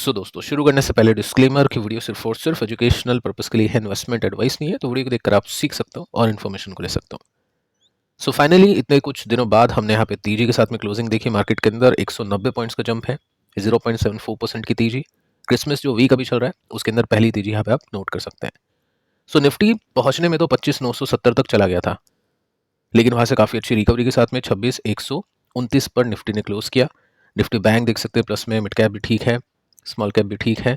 दोस्तों शुरू करने से पहले डिस्क्लेमर कि वीडियो सिर्फ और सिर्फ एजुकेशनल पर्पस के लिए है, इन्वेस्टमेंट एडवाइस नहीं है। तो वीडियो को देखकर आप सीख सकते हो और इन्फॉर्मेशन को ले सकते हो। फाइनली इतने कुछ दिनों बाद हमने यहाँ पे तीजी के साथ में क्लोजिंग देखी। मार्केट के अंदर 190 पॉइंट्स का जंप है, 0.74% की तीजी। क्रिसमस जो वीक अभी चल रहा है उसके अंदर पहली तीजी यहाँ पे आप नोट कर सकते हैं। निफ्टी पहुंचने में तो 25,970 तक चला गया था, लेकिन वहां से काफी अच्छी रिकवरी के साथ में 26,129 पर निफ्टी ने क्लोज किया। निफ्टी बैंक देख सकते हैं प्लस में, मिड कैप भी ठीक है, स्मॉल कैप भी ठीक है।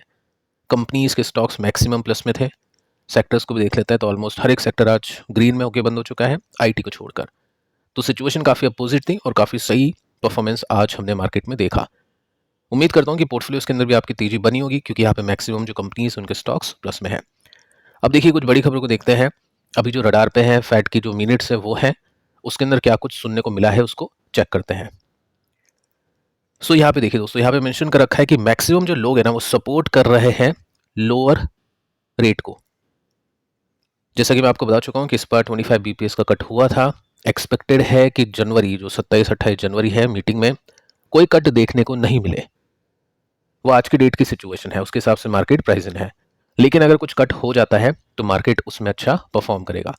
कंपनीज के स्टॉक्स मैक्सिमम प्लस में थे। सेक्टर्स को भी देख लेते हैं तो ऑलमोस्ट हर एक सेक्टर आज ग्रीन में होकर बंद हो चुका है, आईटी को छोड़कर। तो सिचुएशन काफ़ी अपोजिट थी और काफ़ी सही परफॉर्मेंस आज हमने मार्केट में देखा। उम्मीद करता हूँ कि पोर्टफोलियोज के अंदर भी आपकी तेजी बनी होगी, क्योंकि यहाँ पे मैक्सिमम जो कंपनीज उनके स्टॉक्स प्लस में है। अब देखिए कुछ बड़ी खबरों को देखते हैं। अभी जो रडार पे है, फैड की जो मिनट्स है वो है, उसके अंदर क्या कुछ सुनने को मिला है उसको चेक करते हैं। यहाँ पे देखिए दोस्तों, यहाँ पे मेंशन कर रखा है कि मैक्सिमम जो लोग हैं ना वो सपोर्ट कर रहे हैं लोअर रेट को। जैसा कि मैं आपको बता चुका हूं कि इस बार 25 बीपीएस का कट हुआ था। एक्सपेक्टेड है कि जनवरी जो 27-28 जनवरी है मीटिंग में कोई कट देखने को नहीं मिले। वो आज की डेट की सिचुएशन है, उसके हिसाब से मार्केट प्राइस इन है। लेकिन अगर कुछ कट हो जाता है तो मार्केट उसमें अच्छा परफॉर्म करेगा।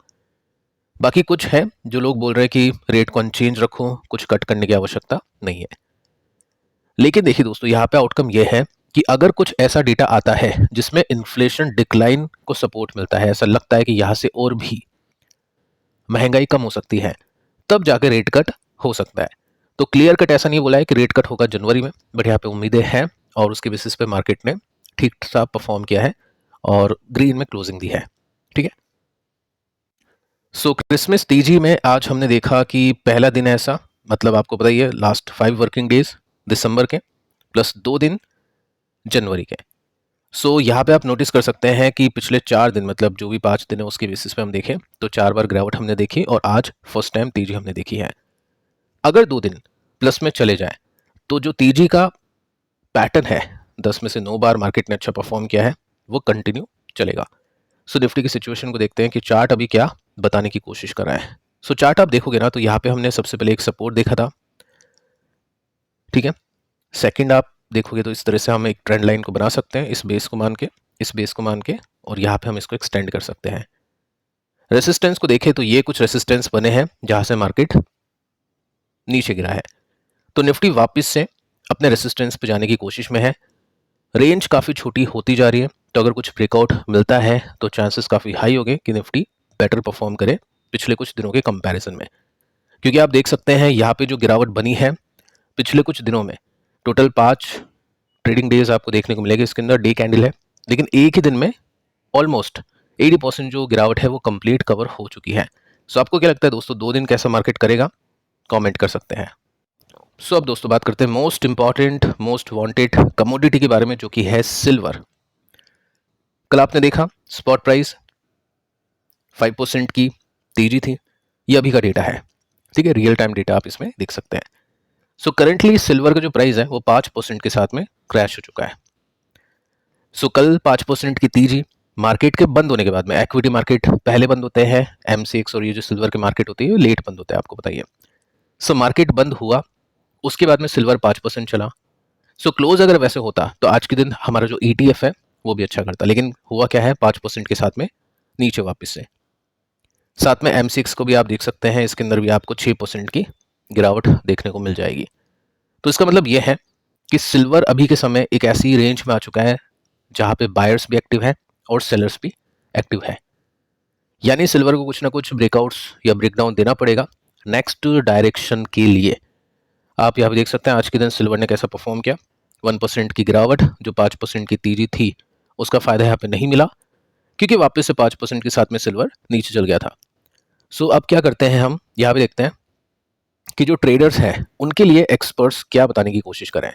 बाकी कुछ है जो लोग बोल रहे हैं कि रेट को अनचेंज रखो, कुछ कट करने की आवश्यकता नहीं है। लेकिन देखिए दोस्तों, यहाँ पे आउटकम यह है कि अगर कुछ ऐसा डेटा आता है जिसमें इन्फ्लेशन डिक्लाइन को सपोर्ट मिलता है, ऐसा लगता है कि यहां से और भी महंगाई कम हो सकती है, तब जाकर रेट कट हो सकता है। तो क्लियर कट ऐसा नहीं बोला है कि रेट कट होगा जनवरी में, बट यहाँ पे उम्मीदें हैं और उसके बेसिस पे मार्केट ने ठीक ठाक परफॉर्म किया है और ग्रीन में क्लोजिंग दी है। ठीक है। क्रिसमस तीजी में आज हमने देखा कि पहला दिन ऐसा, मतलब आपको पता ही है, लास्ट 5 वर्किंग डेज दिसंबर के प्लस 2 दिन जनवरी के। यहाँ पे आप नोटिस कर सकते हैं कि पिछले 4 दिन, मतलब जो भी 5 दिन है उसके बेसिस पे हम देखें तो 4 बार गिरावट हमने देखी और आज फर्स्ट टाइम तेजी हमने देखी है। अगर 2 दिन प्लस में चले जाए तो जो तेजी का पैटर्न है, 10 में से 9 बार मार्केट ने अच्छा परफॉर्म किया है, वो कंटिन्यू चलेगा। निफ्टी की सिचुएशन को देखते हैं कि चार्ट अभी क्या बताने की कोशिश कर रहा है। चार्ट आप देखोगे ना तो यहाँ पे हमने सबसे पहले एक सपोर्ट देखा था, ठीक है। सेकंड आप देखोगे तो इस तरह से हम एक ट्रेंड लाइन को बना सकते हैं, इस बेस को मान के, और यहाँ पे हम इसको एक्सटेंड कर सकते हैं। रेसिस्टेंस को देखें तो ये कुछ रेसिस्टेंस बने हैं जहां से मार्केट नीचे गिरा है। तो निफ्टी वापस से अपने रेसिस्टेंस पे जाने की कोशिश में है। रेंज काफी छोटी होती जा रही है, तो अगर कुछ ब्रेकआउट मिलता है तो चांसेस काफी हाई हो गए कि निफ्टी बेटर परफॉर्म करे पिछले कुछ दिनों के कंपैरिजन में। क्योंकि आप देख सकते हैं यहाँ पे जो गिरावट बनी है पिछले कुछ दिनों में, टोटल 5 ट्रेडिंग डेज आपको देखने को मिलेगी। इसके अंदर डे कैंडल है, लेकिन एक ही दिन में ऑलमोस्ट 80% जो गिरावट है वो कंप्लीट कवर हो चुकी है। आपको क्या लगता है दोस्तों, 2 दिन कैसा मार्केट करेगा? कमेंट कर सकते हैं। अब दोस्तों बात करते हैं most important, most wanted commodity के बारे में, जो कि है सिल्वर। कल आपने देखा स्पॉट प्राइस 5% की तेजी थी। ये अभी का डेटा है, ठीक है, रियल टाइम डेटा आप इसमें देख सकते हैं। करंटली सिल्वर का जो प्राइस है वो 5% के साथ में क्रैश हो चुका है। कल 5% की तेजी मार्केट के बंद होने के बाद में, इक्विटी मार्केट पहले बंद होते हैं, एमसीएक्स और ये जो सिल्वर के मार्केट होती है लेट बंद होते हैं, आपको बताइए। मार्केट बंद हुआ, उसके बाद में सिल्वर 5% चला। क्लोज अगर वैसे होता तो आज के दिन हमारा जो ETF है वो भी अच्छा करता, लेकिन हुआ क्या है, 5% के साथ में नीचे वापस से। साथ में M6 को भी आप देख सकते हैं, इसके अंदर भी आपको 6% की गिरावट देखने को मिल जाएगी। तो इसका मतलब यह है कि सिल्वर अभी के समय एक ऐसी रेंज में आ चुका है जहां पे बायर्स भी एक्टिव है और सेलर्स भी एक्टिव है। यानी सिल्वर को कुछ ना कुछ ब्रेकआउट्स या ब्रेकडाउन देना पड़ेगा नेक्स्ट डायरेक्शन के लिए। आप यहाँ पे देख सकते हैं आज के दिन सिल्वर ने कैसा परफॉर्म किया। 1% की गिरावट, जो 5% की तेजी थी, उसका फायदा यहाँ पे नहीं मिला, क्योंकि वापस से 5% के साथ में सिल्वर नीचे चल गया था। अब क्या करते हैं, हम यहाँ पे देखते हैं कि जो ट्रेडर्स हैं उनके लिए एक्सपर्ट्स क्या बताने की कोशिश करें।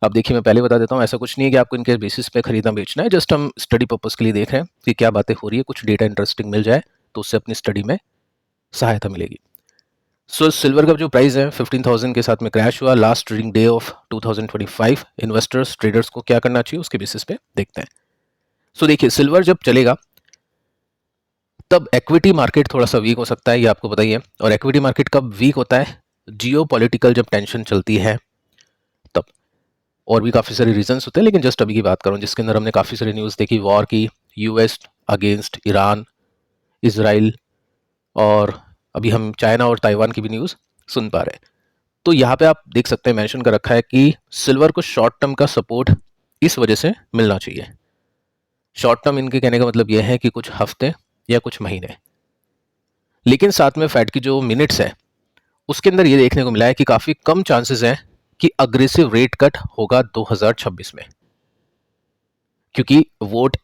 अब देखिए, मैं पहले बता देता हूँ, ऐसा कुछ नहीं है कि आपको इनके बेसिस पे खरीदना बेचना है, जस्ट हम स्टडी पर्पस के लिए देख रहे हैं कि क्या बातें हो रही है। कुछ डेटा इंटरेस्टिंग मिल जाए तो उससे अपनी स्टडी में सहायता मिलेगी। सिल्वर का जो प्राइस है 15,000 के साथ में क्रैश हुआ last trading day of 2025। Investors, traders को क्या करना चाहिए उसके बेसिस पे देखते हैं। देखिए, सिल्वर जब चलेगा तब इक्विटी मार्केट थोड़ा सा वीक हो सकता है, ये आपको बताइए। और इक्विटी मार्केट कब वीक होता है? जियोपॉलिटिकल जब टेंशन चलती है तब। और भी काफ़ी सारे रीजंस होते हैं, लेकिन जस्ट अभी की बात करूँ जिसके अंदर हमने काफ़ी सारी न्यूज़ देखी वॉर की, यूएस अगेंस्ट ईरान, इसराइल, और अभी हम चाइना और ताइवान की भी न्यूज़ सुन पा रहे हैं। तो यहाँ पे आप देख सकते हैं मेंशन कर रखा है कि सिल्वर को शॉर्ट टर्म का सपोर्ट इस वजह से मिलना चाहिए। शॉर्ट टर्म इनके कहने का मतलब यह है कि कुछ हफ्ते या कुछ महीने, लेकिन साथ में फेड की जो मिनट्स है उसके अंदर ये देखने को मिला है कि काफ़ी कम चांसेस हैं कि अग्रेसिव रेट कट होगा 2026 में, क्योंकि वोट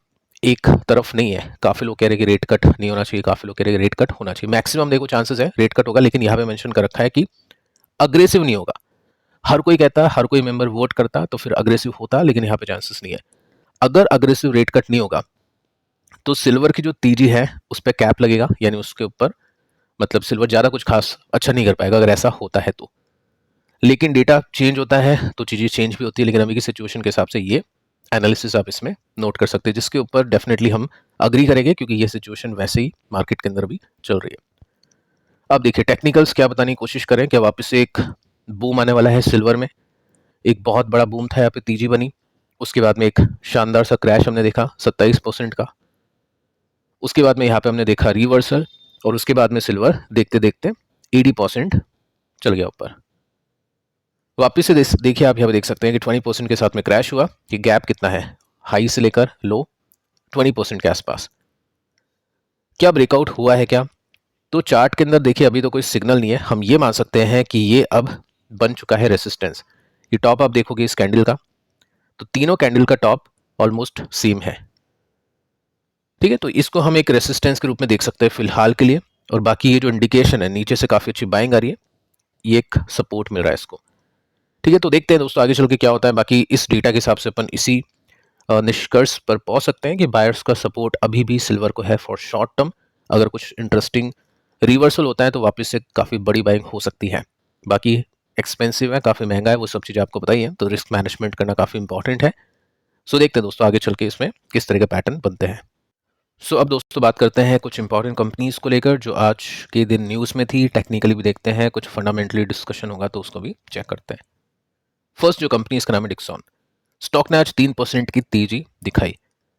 एक तरफ नहीं है। काफ़ी लोग कह रहे हैं कि रेट कट नहीं होना चाहिए, काफ़ी लोग कह रहे हैं कि रेट कट होना चाहिए। मैक्सिमम देखो चांसेस है रेट कट होगा, लेकिन यहाँ पे मेंशन कर रखा है कि अग्रेसिव नहीं होगा। हर कोई कहता, हर कोई मेंबर वोट करता तो फिर अग्रेसिव होता, लेकिन यहाँ पे चांसेस नहीं है। अगर अग्रेसिव रेट कट नहीं होगा तो सिल्वर की जो तीजी है उस पर कैप लगेगा, यानी उसके ऊपर मतलब सिल्वर ज़्यादा कुछ खास अच्छा नहीं कर पाएगा अगर ऐसा होता है तो। लेकिन डेटा चेंज होता है तो चीज़ें चेंज भी होती है, लेकिन अभी की सिचुएशन के हिसाब से ये एनालिसिस आप इसमें नोट कर सकते हैं, जिसके ऊपर डेफिनेटली हम अग्री करेंगे, क्योंकि ये सिचुएशन वैसे ही मार्केट के अंदर भी चल रही है। अब देखिए टेक्निकल्स क्या बताने की कोशिश करें कि वापस से एक बूम आने वाला है सिल्वर में। एक बहुत बड़ा बूम था, यहाँ पे तीजी बनी, उसके बाद में एक शानदार सा क्रैश हमने देखा 27% का, उसके बाद में यहाँ पे हमने देखा रिवर्सल, और उसके बाद में सिल्वर देखते देखते 80% चल गया ऊपर। वापिस से देखिए आप यहाँ पे देख सकते हैं कि 20% के साथ में क्रैश हुआ। कि गैप कितना है, हाई से लेकर लो 20% के आसपास। क्या ब्रेकआउट हुआ है क्या? तो चार्ट के अंदर देखिए अभी तो कोई सिग्नल नहीं है, हम ये मान सकते हैं कि ये अब बन चुका है रेसिस्टेंस। ये टॉप आप देखोगे इस कैंडल का, तो तीनों कैंडल का टॉप ऑलमोस्ट सेम है, ठीक है। तो इसको हम एक रेसिस्टेंस के रूप में देख सकते हैं फिलहाल के लिए, और बाकी ये जो इंडिकेशन है नीचे से काफ़ी अच्छी बाइंग आ रही है, ये एक सपोर्ट मिल रहा है इसको, ठीक है। तो देखते हैं दोस्तों आगे चल के क्या होता है। बाकी इस डेटा के हिसाब से अपन इसी निष्कर्ष पर पहुंच सकते हैं कि बायर्स का सपोर्ट अभी भी सिल्वर को है फॉर शॉर्ट टर्म। अगर कुछ इंटरेस्टिंग रिवर्सल होता है तो वापस से काफ़ी बड़ी बाइंग हो सकती है। बाकी एक्सपेंसिव है, काफ़ी महंगा है, वो सब चीज़ें आपको बताई हैं, तो रिस्क मैनेजमेंट करना काफ़ी इंपॉर्टेंट है। सो देखते हैं दोस्तों आगे चल के इसमें किस तरह के पैटर्न बनते हैं। सो अब दोस्तों बात करते हैं कुछ इंपॉर्टेंट कंपनीज़ को लेकर जो आज के दिन न्यूज़ में थी। टेक्निकली भी देखते हैं, कुछ फंडामेंटली डिस्कशन होगा तो उसको भी चेक करते हैं। फर्स्ट जो कंपनी इसका नाम है डिक्सॉन। स्टॉक ने आज 3% की तेजी दिखाई।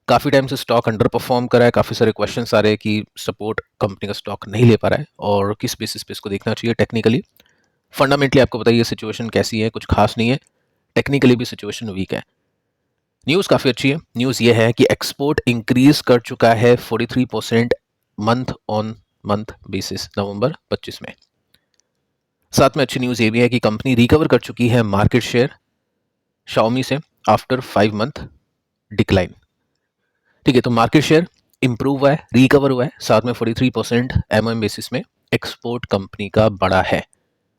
काफ़ी टाइम से स्टॉक अंडर परफॉर्म करा है, काफ़ी सारे क्वेश्चन आ रहे हैं कि सपोर्ट कंपनी का स्टॉक नहीं ले पा रहा है और किस बेसिस पे इसको देखना चाहिए टेक्निकली। फंडामेंटली आपको बताइए सिचुएशन कैसी है, कुछ खास नहीं है, टेक्निकली भी सिचुएशन वीक है। न्यूज़ काफ़ी अच्छी है। न्यूज़ ये है कि एक्सपोर्ट इंक्रीज कर चुका है 43% मंथ ऑन मंथ बेसिस नवंबर 25 में। साथ में अच्छी न्यूज़ ये भी है कि कंपनी रिकवर कर चुकी है मार्केट शेयर शाओमी से आफ्टर 5 मंथ डिक्लाइन, ठीक है। तो मार्केट शेयर इंप्रूव हुआ है, रिकवर हुआ है, साथ में 43% एमओएम बेसिस में एक्सपोर्ट कंपनी का बड़ा है।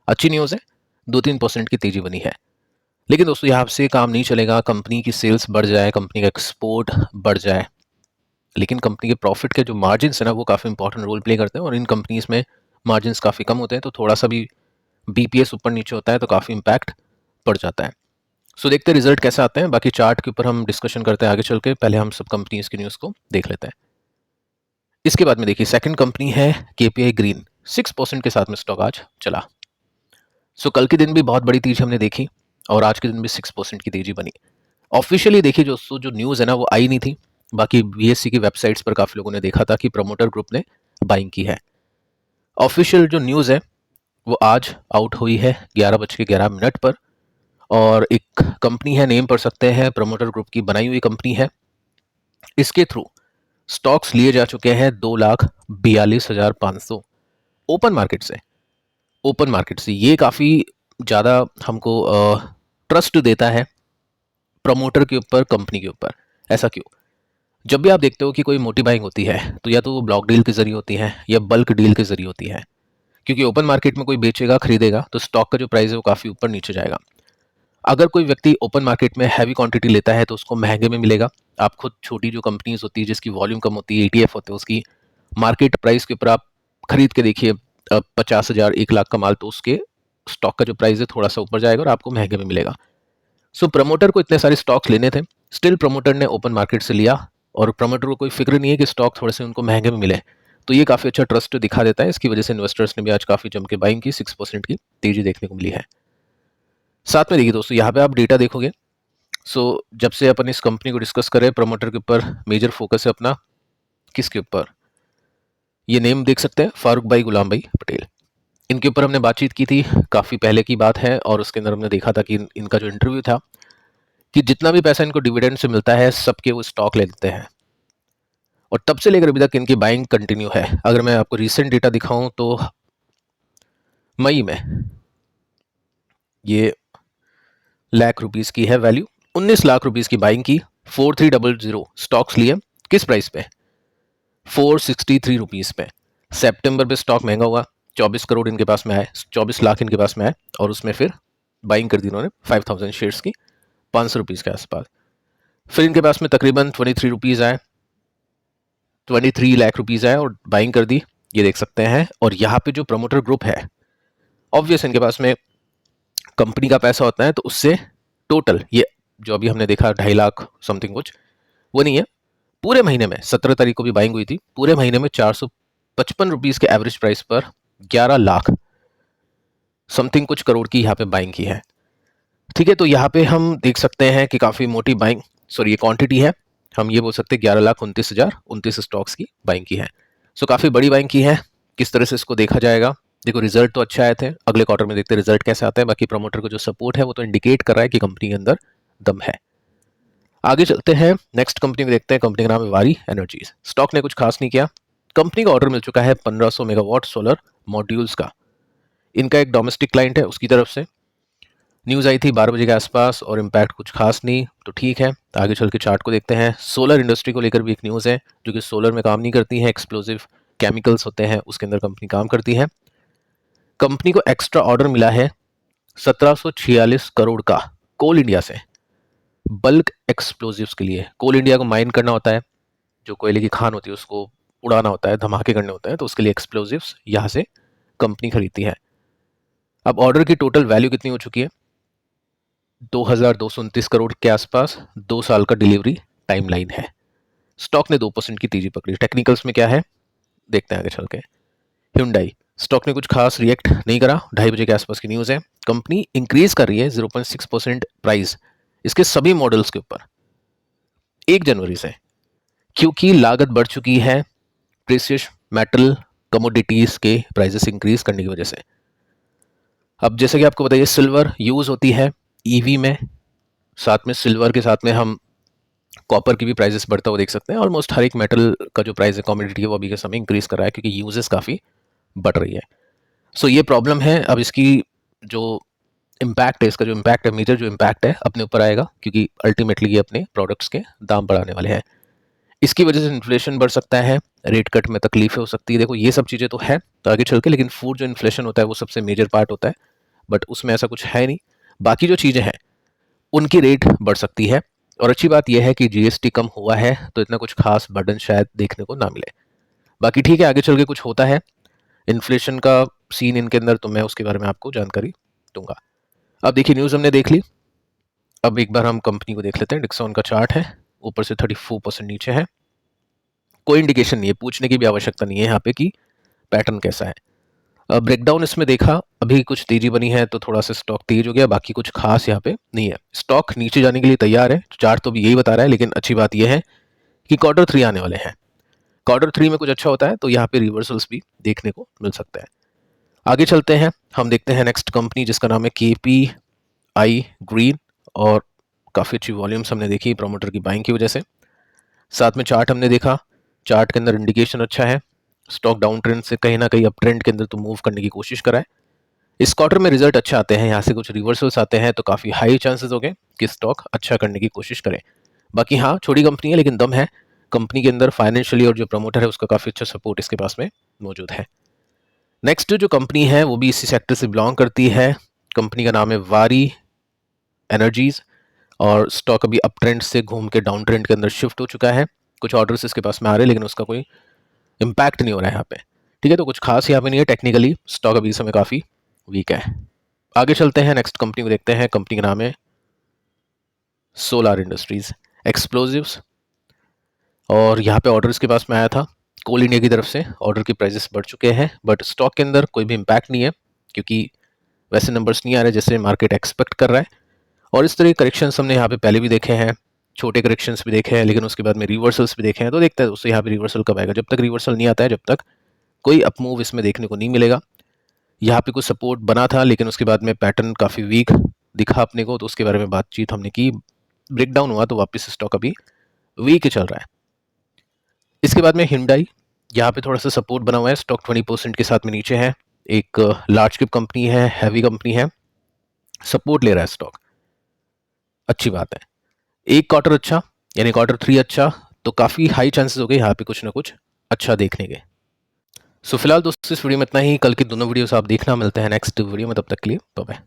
अच्छी न्यूज़ है, 2-3% की तेजी बनी है। लेकिन दोस्तों यहाँ से काम नहीं चलेगा। कंपनी की सेल्स बढ़ जाए, कंपनी का एक्सपोर्ट बढ़ जाए, लेकिन कंपनी के प्रॉफिट के जो मार्जिन है ना वो काफ़ी इंपॉर्टेंट रोल प्ले करते हैं, और इन कंपनीज में मार्जिन काफ़ी कम होते हैं, तो थोड़ा सा भी बीपीएस ऊपर नीचे होता है तो काफ़ी इंपैक्ट पड़ जाता है। सो देखते हैं रिजल्ट कैसे आते हैं। बाकी चार्ट के ऊपर हम डिस्कशन करते हैं आगे चल के, पहले हम सब कंपनीज की न्यूज़ को देख लेते हैं। इसके बाद में देखिए सेकंड कंपनी है केपीआई ग्रीन। 6% के साथ में स्टॉक आज चला। सो कल के दिन भी बहुत बड़ी तेजी हमने देखी और आज के दिन भी 6% की तेजी बनी। ऑफिशियली देखिए जो न्यूज़ है ना वो आई नहीं थी, बाकी बीएससी की वेबसाइट्स पर काफ़ी लोगों ने देखा था कि प्रमोटर ग्रुप ने बाइंग की है। ऑफिशियल जो न्यूज़ है वो आज आउट हुई है 11:11 पर, और एक कंपनी है, नेम पढ़ सकते हैं, प्रमोटर ग्रुप की बनाई हुई कंपनी है। इसके थ्रू स्टॉक्स लिए जा चुके हैं 2,42,500 ओपन मार्केट से। ओपन मार्केट से ये काफ़ी ज़्यादा हमको ट्रस्ट देता है प्रमोटर के ऊपर, कंपनी के ऊपर। ऐसा क्यों? जब भी आप देखते हो कि कोई मोटी बाइंग होती है तो या तो वो ब्लॉक डील के जरिए होती है या बल्क डील के जरिए होती है, क्योंकि ओपन मार्केट में कोई बेचेगा खरीदेगा तो स्टॉक का जो प्राइस है वो काफ़ी ऊपर नीचे जाएगा। अगर कोई व्यक्ति ओपन मार्केट में हैवी क्वांटिटी लेता है तो उसको महंगे में मिलेगा। आप खुद छोटी जो कंपनीज होती है जिसकी वॉल्यूम कम होती है, ETF होते हैं, उसकी मार्केट प्राइस के ऊपर आप खरीद के देखिए 50,000 1 लाख का माल, तो उसके स्टॉक का जो प्राइस है थोड़ा सा ऊपर जाएगा और आपको महंगे में मिलेगा। सो प्रमोटर को इतने सारे स्टॉक्स लेने थे, स्टिल प्रमोटर ने ओपन मार्केट से लिया, और प्रमोटर को कोई फिक्र नहीं है कि स्टॉक थोड़े से उनको महंगे में मिले। तो ये काफ़ी अच्छा ट्रस्ट दिखा देता है। इसकी वजह से इन्वेस्टर्स ने भी आज काफ़ी जम के बाइंग की, 6% की तेजी देखने को मिली है। साथ में देखिए दोस्तों यहाँ पे आप डेटा देखोगे जब से अपन इस कंपनी को डिस्कस करें, प्रमोटर के ऊपर मेजर फोकस है अपना। किसके ऊपर? ये नेम देख सकते हैं, फारूक भाई गुलाम भाई पटेल। इनके ऊपर हमने बातचीत की थी, काफ़ी पहले की बात है, और उसके अंदर हमने देखा था कि इनका जो इंटरव्यू था कि जितना भी पैसा इनको डिविडेंड से मिलता है सबके वो स्टॉक ले लेते हैं, और तब से लेकर अभी तक इनकी बाइंग कंटिन्यू है। अगर मैं आपको रीसेंट डेटा दिखाऊं तो मई में ये लाख रुपीस की है वैल्यू, 19 लाख रुपीस की बाइंग की, 4300 स्टॉक्स लिए। किस प्राइस पे? 463 रुपीस पे। सितंबर पे स्टॉक महंगा हुआ, 24 करोड़ इनके पास में आए, 24 लाख इनके पास में आए, और उसमें फिर बाइंग कर दी उन्होंने 5000 शेयर्स की, 500 रुपीज़ के आसपास। फिर इनके पास में तकरीबन 23 रुपीज़ आए, 23 लाख रुपीज़ आए और बाइंग कर दी, ये देख सकते हैं। और यहाँ पे जो प्रमोटर ग्रुप है, ऑब्वियस इनके पास में कंपनी का पैसा होता है, तो उससे टोटल ये जो अभी हमने देखा 2.5 लाख समथिंग कुछ, वो नहीं है। पूरे महीने में 17 तारीख को भी बाइंग हुई थी, पूरे महीने में 455 रुपीज़ के एवरेज प्राइस पर 11 लाख समथिंग कुछ करोड़ की यहाँ पे बाइंग की है। ठीक है, तो यहाँ पे हम देख सकते हैं कि काफ़ी मोटी बाइंग, सॉरी ये क्वांटिटी है, हम ये बोल सकते हैं 11,29,029 स्टॉक्स की बाइंग की है। काफ़ी बड़ी बाइंग की है। किस तरह से इसको देखा जाएगा? देखो, रिजल्ट तो अच्छे आए थे, अगले क्वार्टर में देखते हैं रिजल्ट कैसे आता है। बाकी प्रमोटर को जो सपोर्ट है वो तो इंडिकेट कर रहा है कि कंपनी के अंदर दम है। आगे चलते हैं, नेक्स्ट कंपनी को देखते हैं। कंपनी का नाम है वारी एनर्जीज। स्टॉक ने कुछ खास नहीं किया। कंपनी का ऑर्डर मिल चुका है 1500 मेगावाट सोलर मॉड्यूल्स का। इनका एक डोमेस्टिक क्लाइंट है, उसकी तरफ से न्यूज़ आई थी 12 बजे के आसपास, और इम्पैक्ट कुछ खास नहीं, तो ठीक है। आगे चल के चार्ट को देखते हैं। सोलर इंडस्ट्री को लेकर भी एक न्यूज़ है, जो कि सोलर में काम नहीं करती है, एक्सप्लोजिव केमिकल्स होते हैं उसके अंदर कंपनी काम करती है। कंपनी को एक्स्ट्रा ऑर्डर मिला है 1746 करोड़ का कोल इंडिया से, बल्क एक्सप्लोजिव्स के लिए। कोल इंडिया को माइन करना होता है, जो कोयले की खान होती है उसको उड़ाना होता है, धमाके करने होते हैं, तो उसके लिए एक्सप्लोजिव्स यहाँ से कंपनी खरीदती है। अब ऑर्डर की टोटल वैल्यू कितनी हो चुकी है? 2229 करोड़ के आसपास, 2 साल का डिलीवरी टाइमलाइन है। स्टॉक ने 2% की तेजी पकड़ी। टेक्निकल्स में क्या है देखते हैं आगे चल के। Hyundai स्टॉक ने कुछ खास रिएक्ट नहीं करा, 2:30 बजे के आसपास की न्यूज़ है। कंपनी इंक्रीज कर रही है 0.6% प्राइस इसके सभी मॉडल्स के ऊपर 1 जनवरी से, क्योंकि लागत बढ़ चुकी है प्रेशियस मेटल कमोडिटीज के प्राइसेस इंक्रीज करने की वजह से। अब जैसे कि आपको बताइए, सिल्वर यूज होती है ईवी में, साथ में सिल्वर के साथ में हम कॉपर की भी प्राइसेस बढ़ता हुआ देख सकते हैं। ऑलमोस्ट हर एक मेटल का जो प्राइस है कमोडिटी है वो अभी के समय इंक्रीज कर रहा है, क्योंकि यूजेस काफ़ी बढ़ रही है। ये प्रॉब्लम है। अब इसकी जो इम्पैक्ट है, इसका जो इम्पैक्ट है, मेजर जो इम्पैक्ट है अपने ऊपर आएगा, क्योंकि अल्टीमेटली ये अपने प्रोडक्ट्स के दाम बढ़ाने वाले हैं। इसकी वजह से इन्फ्लेशन बढ़ सकता है, रेट कट में तकलीफें हो सकती है। देखो, ये सब चीज़ें तो है तो आगे चल के, लेकिन फूड जो इन्फ्लेशन होता है वो सबसे मेजर पार्ट होता है, बट उसमें ऐसा कुछ है नहीं। बाकी जो चीज़ें हैं उनकी रेट बढ़ सकती है। और अच्छी बात यह है कि जीएसटी कम हुआ है, तो इतना कुछ खास बर्डन शायद देखने को ना मिले। बाकी ठीक है, आगे चल के कुछ होता है इन्फ्लेशन का सीन इनके अंदर, तो मैं उसके बारे में आपको जानकारी दूंगा। अब देखिए, न्यूज़ हमने देख ली। अब एक बार हम कंपनी को देख लेते हैं। डिक्सॉन का चार्ट है, ऊपर से 34% नीचे है। कोई इंडिकेशन नहीं है, पूछने की भी आवश्यकता नहीं है यहाँ पे कि पैटर्न कैसा है। ब्रेकडाउन इसमें देखा, अभी कुछ तेजी बनी है तो थोड़ा सा स्टॉक तेज हो गया, बाकी कुछ खास यहाँ पे नहीं है। स्टॉक नीचे जाने के लिए तैयार है, चार्ट तो भी यही बता रहा है। लेकिन अच्छी बात यह है कि Q3 आने वाले हैं, Q3 में कुछ अच्छा होता है तो यहाँ पे रिवर्सल्स भी देखने को मिल सकता है। आगे चलते हैं, हम देखते हैं नेक्स्ट कंपनी जिसका नाम है KPI ग्रीन, और काफ़ी अच्छी वॉल्यूम्स हमने देखी प्रोमोटर की बाइंग की वजह से। साथ में चार्ट हमने देखा, चार्ट के अंदर इंडिकेशन अच्छा है, स्टॉक डाउन ट्रेंड से कहीं ना कहीं अप ट्रेंड के अंदर तो मूव करने की कोशिश करा है। इस क्वार्टर में रिजल्ट अच्छा आते हैं, यहाँ से कुछ रिवर्सल्स आते हैं, तो काफ़ी हाई चांसेस हो गए कि स्टॉक अच्छा करने की कोशिश करें। बाकी हाँ, छोटी कंपनी है लेकिन दम है कंपनी के अंदर फाइनेंशियली, और जो प्रमोटर है उसका काफ़ी अच्छा सपोर्ट इसके पास में मौजूद है। नेक्स्ट जो कंपनी है वो भी इसी सेक्टर से बिलोंग करती है। कंपनी का नाम है वारी एनर्जीज, और स्टॉक अभी अप ट्रेंड से घूम के डाउन ट्रेंड के अंदर शिफ्ट हो चुका है। कुछ ऑर्डर्स इसके पास में आ रहे हैं, लेकिन उसका कोई इम्पैक्ट नहीं हो रहा है यहाँ पे। ठीक है, तो कुछ खास यहाँ पे नहीं है। टेक्निकली स्टॉक अभी इस समय काफ़ी वीक है। आगे चलते हैं, नेक्स्ट कंपनी को देखते हैं। कंपनी का नाम है सोलार इंडस्ट्रीज एक्सप्लोजिव्स, और यहाँ पे ऑर्डर इसके पास में आया था कोल इंडिया की तरफ से। ऑर्डर की प्राइसेस बढ़ चुके हैं, बट स्टॉक के अंदर कोई भी इम्पैक्ट नहीं है, क्योंकि वैसे नंबर्स नहीं आ रहे जैसे मार्केट एक्सपेक्ट कर रहा है। और इस तरह के करेक्शंस हमने यहाँ पे पहले भी देखे हैं, छोटे करेक्शंस भी देखे हैं, लेकिन उसके बाद में रिवर्सल्स भी देखे हैं। तो देखते हैं उससे यहाँ पे रिवर्सल कब आएगा। जब तक रिवर्सल नहीं आता है, जब तक कोई अपमूव इसमें देखने को नहीं मिलेगा। यहाँ पे कुछ सपोर्ट बना था, लेकिन उसके बाद में पैटर्न काफ़ी वीक दिखा अपने को, तो उसके बारे में बातचीत हमने की। ब्रेकडाउन हुआ तो वापस स्टॉक अभी वीक चल रहा है। इसके बाद में हिंडाई, यहाँ पे थोड़ा सा सपोर्ट बना हुआ है, स्टॉक 20% के साथ में नीचे है। एक लार्ज कैप कंपनी है, हैवी कंपनी है, सपोर्ट ले रहा है स्टॉक, अच्छी बात है। एक क्वार्टर अच्छा, यानी Q3 अच्छा, तो काफ़ी हाई चांसेस हो गए यहाँ पे कुछ ना कुछ अच्छा देखने के। सो फिलहाल दोस्तों इस वीडियो में इतना ही। कल की दोनों वीडियोस आप देखना, मिलते हैं नेक्स्ट वीडियो में, तब तक के लिए बाय बाय।